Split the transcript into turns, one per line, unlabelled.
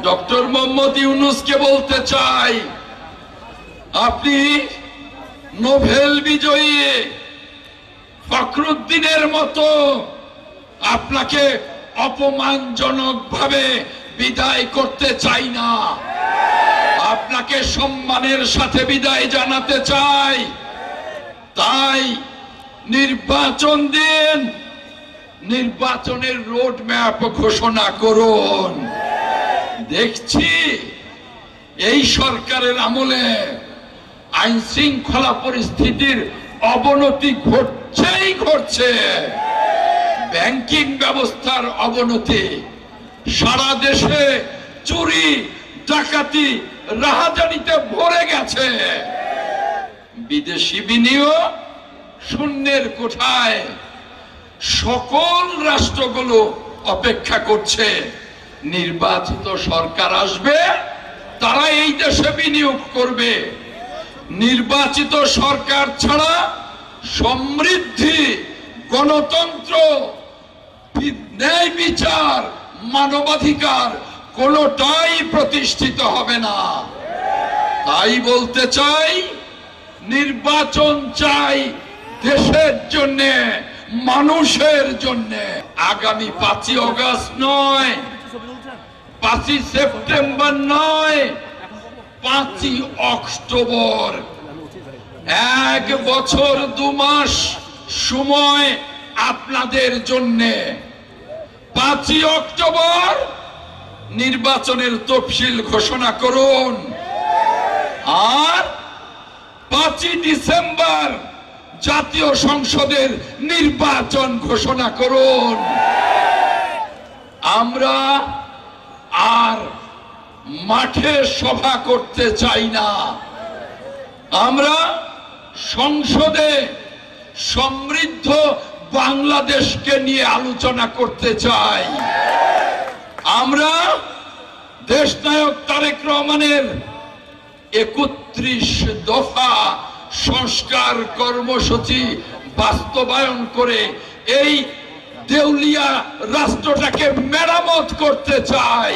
Doctor Mohammad ইউনূসকে বলতে চাই, আপনি নোবেল বিজয়ী ফখরুদ্দিনের মতো আপনাকে অপমানজনক ভাবে বিদায় করতে চাই না, আপনাকে সম্মানের সাথে বিদায় জানাতে চাই। তাই নির্বাচন দিন, নির্বাচনের রোড ম্যাপ ঘোষণা করুন। দেখছি এই সরকারের আমলে আইন শৃঙ্খলা পরিস্থিতির অবনতি ঘটছে, ব্যাংকিং ব্যবস্থার অবনতি, সারা দেশে চুরি ডাকাতি রাহাজানিতে ভরে গেছে, বিদেশি বিনিয়োগ শূন্যের কোঠায়। সকল রাষ্ট্রগুলো অপেক্ষা করছে নির্বাচিত সরকার আসবে, তারা এই দেশে বিনিয়োগ করবে। নির্বাচিত সরকার ছাড়া সমৃদ্ধি, গণতন্ত্র, ন্যায় বিচার, মানবাধিকার কোনোটাই প্রতিষ্ঠিত হবে না। তাই বলতে চাই, নির্বাচন চাই দেশের জন্য, মানুষের জন্য। আগামী 5ই আগস্ট নয়, 5ই সেপ্টেম্বর নয়, 5ই অক্টোবর। 1 বছর 2 মাস সময় আপনাদের জন্য। 5ই অক্টোবর নির্বাচনের তফসিল ঘোষণা করুন, আর 5ই ডিসেম্বর জাতীয় সংসদের নির্বাচন ঘোষণা করুন। আমরা আর মাঠে সভা করতে চাই না, আমরা সংসদে সমৃদ্ধ বাংলাদেশকে নিয়ে আলোচনা করতে চাই। আমরা দেশনায়ক তারেক রহমানের 31 দফা সংস্কার কর্মসূচি বাস্তবায়ন করে এই দেউলিয়া রাষ্ট্রটাকে মেরামত করতে চাই।